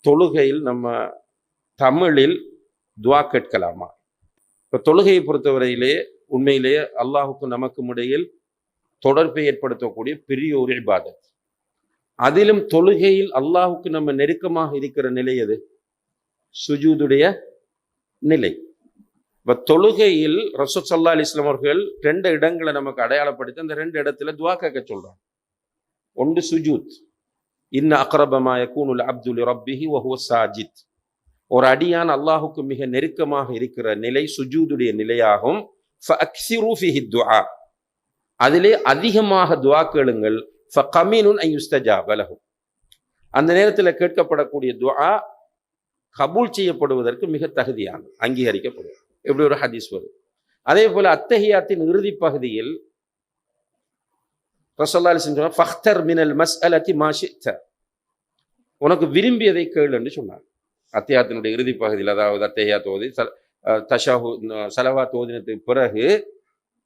தொழுகையில் நம்ம தமிழில் துவா கேட்கலாமா? இப்போ தொழுகையை பொறுத்தவரையிலே உண்மையிலேயே அல்லாஹுக்கும் நமக்கும் இடையில் தொடர்பை ஏற்படுத்தக்கூடிய பெரிய ஒரு இபாதத். அதிலும் தொழுகையில் அல்லாஹுக்கு நம்ம நெருக்கமாக இருக்கிற நிலை எது? சுஜூதுடைய நிலை. இப்ப தொழுகையில் ரசூல் ஸல்லல்லாஹு அலைஹி வஸல்லம் அவர்கள் 2 இடங்களை நமக்கு அடையாளப்படுத்தி அந்த 2 இடத்துல துவா கேட்க சொல்றாங்க. ஒன்று சுஜூத், இன்ன அக்ரப மா யகூனுல் அப்து லிரப்பிஹி வ ஹுவ சாஜித். ஒரு அடியான் அல்லாஹுக்கு மிக நெருக்கமாக இருக்கிற நிலை சுஜூதுடைய நிலையாகும். ஃபஅக்ஸிரு ஃபீஹி துஆ, அதிலே அதிகமாக துஆ கேளுங்கள். ஃபகமீனுன் அன் யுஸ்தஜாப லஹு, அந்த நேரத்தில் கேட்கப்படக்கூடிய துஆ கபூல் செய்யப்படுவதற்கு மிக தகுதியானது, அங்கீகரிக்கப்படும். இப்படி ஒரு ஹதீஸ் வரும். அதே போல அத்தஹியாத்தின் இறுதி பகுதியில் ரசூலுல்லாஹி அலைஹி வஸல்லம் சொன்னார், ஃபக்தர் மினல் மஸ்அலதி மா ஷி'த, உனக்கு விரும்பியதை கேள் என்று சொன்னார். அத்தஹியாத்தினுடைய இறுதி பகுதியில், அதாவது அத்தஹியாத் ஓதி ஸலவாத் ஓதினத்துக்கு பிறகு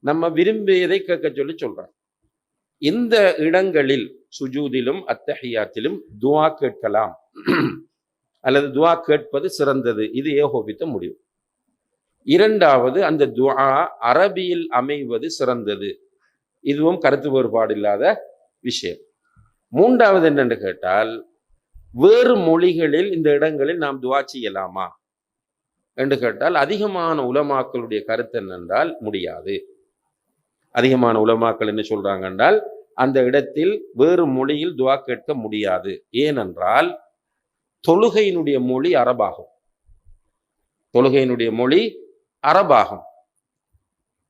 நம்ம விரும்பியதை கேட்க சொல்லி சொல்றாங்க. இந்த இடங்களில் சுஜூதிலும் அத்தஹியாத்திலும் துஆ கேட்கலாம் அல்லது துஆ கேட்பது சிறந்தது. இது ஏகோபித்த முடிவு. இரண்டாவது, அந்த துஆ அரபியில் அமைவது சிறந்தது. இதுவும் கருத்து வேறுபாடு இல்லாத விஷயம். மூன்றாவது என்னென்று கேட்டால், வேறு மொழிகளில் இந்த இடங்களில் நாம் துஆ செய்யலாமா என்று கேட்டால், அதிகமான உலமாக்களுடைய கருத்து என்னென்றால் முடியாது. அதிகமான உலமாக்கள் என்ன சொல்றாங்க என்றால், அந்த இடத்தில் வேறு மொழியில் துஆ கேட்க முடியாது. ஏனென்றால் தொழுகையினுடைய மொழி அரபாகும். தொழுகையினுடைய மொழி அரபாகும்.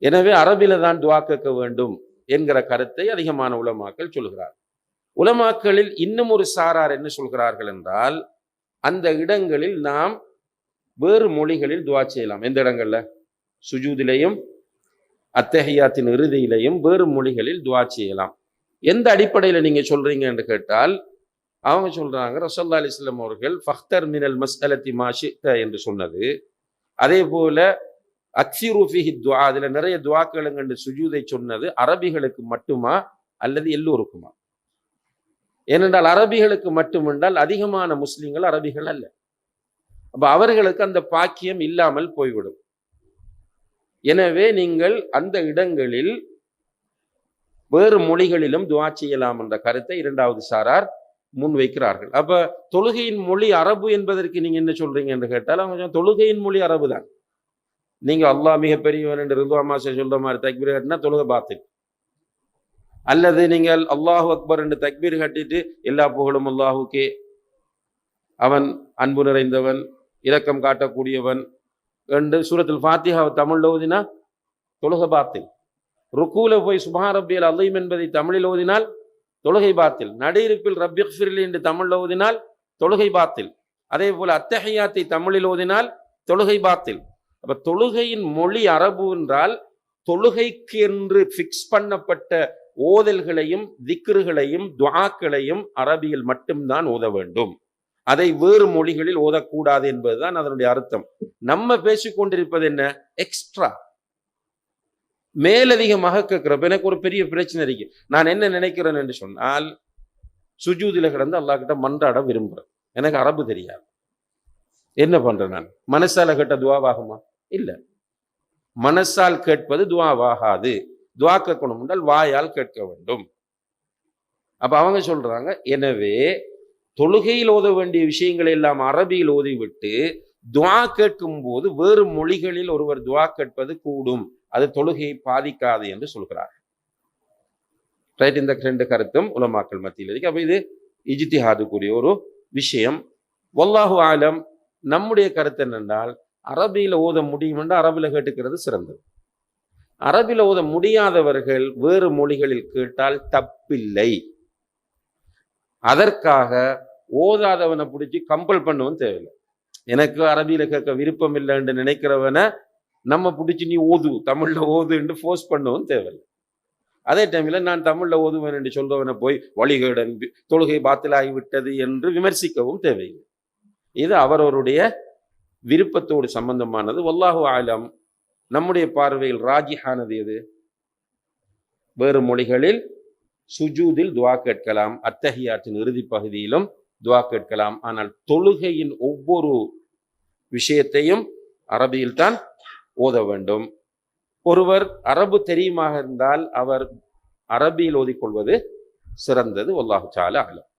எனவே அரபில தான் துஆ கேட்க வேண்டும் என்கிற கருத்தை அதிகமான உலமாக்கள் சொல்கிறார். உலமாக்களில் இன்னும் ஒரு சாரார் என்ன சொல்கிறார்கள் என்றால், அந்த இடங்களில் நாம் வேறு மொழிகளில் துஆ செய்யலாம். எந்த இடங்கள்ல? சுஜூதிலையும் அத்தஹியாத்தின் இறுதியிலையும் வேறு மொழிகளில் துஆ செய்யலாம். எந்த அடிப்படையில் நீங்க சொல்றீங்க என்று கேட்டால், அவங்க சொல்றாங்க ரசூலுல்லாஹி அலைஹி வஸல்லம் அவர்கள் ஃபக்தர் மினல் மஸ்அலதி மா ஷி'த என்று சொன்னது, அதே போல அக்ஸிரு ஃபீஹி துஆ, அதுல நிறைய துஆ கேளுங்க என்று சுஜூதை சொன்னது அரபிகளுக்கு மட்டுமா அல்லது எல்லோருக்குமா? ஏனென்றால் அரபிகளுக்கு மட்டுமென்றால் அதிகமான முஸ்லிம்கள் அரபிகள் அல்ல. அப்ப அவர்களுக்கு அந்த பாக்கியம் இல்லாமல் போய்விடும். எனவே நீங்கள் அந்த இடங்களில் வேறு மொழிகளிலும் துஆ செய்யலாம் என்ற கருத்தை இரண்டாவது சாரார் முன்வைக்கிறார்கள். அப்ப தொழுகையின் மொழி அரபு என்பதற்கு நீங்க என்ன சொல்றீங்க என்று கேட்டால், அவங்க தொழுகையின் மொழி அரபு தான். நீங்க அல்லாஹ் மிக பெரியவன் என்று ரிதுவாமாசை சொல்ற மாதிரி தக்பீர் கட்டினா தொழுகை பாத்தில். அல்லது நீங்கள் அல்லாஹு அக்பர் என்று தக்பீர் கட்டிட்டு எல்லா புகழும் அல்லாஹுக்கே, அவன் அன்பு நிறைந்தவன், இரக்கம் காட்டக்கூடியவன் என்று சூரத்துல் ஃபாத்திஹாவை தமிழ்ல ஓதினா தொழுகை பாத்தில். ருக்கூல போய் சுப்ஹான ரப்பியல் அஸீம் என்பதை தமிழில் ஓதினால் தொழுகை பாத்தில். நடுஇருப்பில் ரப்பிக்ஃபிர்லி என்று தமிழில் ஓதினால் தொழுகை பாத்தில். அதே போல அத்தஹியாத்தை தமிழில் ஓதினால் தொழுகை பாத்தில். அப்ப தொழுகையின் மொழி அரபு என்றால் தொழுகைக்கு என்று பிக்ஸ் பண்ணப்பட்ட ஓதல்களையும் திக்ருகளையும் துஆக்களையும் அரபியில் மட்டும்தான் ஓத வேண்டும். அதை வேறு மொழிகளில் ஓதக்கூடாது என்பதுதான் அதனுடைய அர்த்தம். நம்ம பேசிக்கொண்டிருப்பது என்ன? எக்ஸ்ட்ரா, மேலதிகமாக கேட்கிறப்ப எனக்கு ஒரு பெரிய பிரச்சனை இருக்கு. நான் என்ன நினைக்கிறேன் என்று சொன்னால், சுஜூதில கிடந்து அல்லாஹ் கிட்ட மன்றாட விரும்புறேன். எனக்கு அரபு தெரியாது. என்ன பண்றேன்? நான் மனசால கேட்ட துஆவாகுமா? இல்ல. மனசால் கேட்பது துஆவாகாது. துஆ கேட்கணும் என்றால் வாயால் கேட்க வேண்டும். அப்ப அவங்க சொல்றாங்க, எனவே தொழுகையில் ஓத வேண்டிய விஷயங்களை எல்லாம் அரபியில் ஓதிவிட்டு துஆ கேட்கும் போது வேறு மொழிகளில் ஒருவர் துஆ கேட்பது கூடும், அது தொழுகையை பாதிக்காது என்று சொல்கிறார். ரைட். இந்த 2 கருத்தும் உலமாக்கள் மத்தியில் இருக்கு. அப்ப இது இஜ்திஹாதுக்குரிய ஒரு விஷயம். வல்லாஹு ஆலம். நம்முடைய கருத்து என்னென்றால், அரபியில ஓத முடியும் என்றால் அரபில கேட்டுக்கிறது சிறந்தது. அரபில ஓத முடியாதவர்கள் வேறு மொழிகளில் கேட்டால் தப்பில்லை. அதற்காக ஓதாதவனை பிடிச்சி கம்பல் பண்ணவும் தேவையில்லை. எனக்கு அரபியில கேட்க விருப்பம் இல்லை என்று நினைக்கிறவனை நம்ம பிடிச்சி நீ ஓது, தமிழ்ல ஓது என்று ஃபோர்ஸ் பண்ணவும் தேவையில்லை. அதே டைம்ல நான் தமிழ்ல ஓதுவேன் என்று சொல்றவனை போய் வழிகேடன், தொழுகை பாத்திலாகிவிட்டது என்று விமர்சிக்கவும் தேவையில்லை. இது அவரவருடைய விருப்பத்தோடு சம்பந்தமானது. வல்லாஹு ஆலம். நம்முடைய பார்வையில் ராஜிஹானது எது? வேறு மொழிகளில் சுஜூதில் துஆ கேட்கலாம். அத்தஹியாத்தின் இறுதி பகுதியிலும் துவா கேட்கலாம். ஆனால் தொழுகையின் ஒவ்வொரு விஷயத்தையும் அரபியில் தான் ஓத வேண்டும். ஒருவர் அரபு தெரியுமாக இருந்தால் அவர் அரபியில் ஓதிக்கொள்வது சிறந்தது. வல்லாஹு தஆலா அலம்.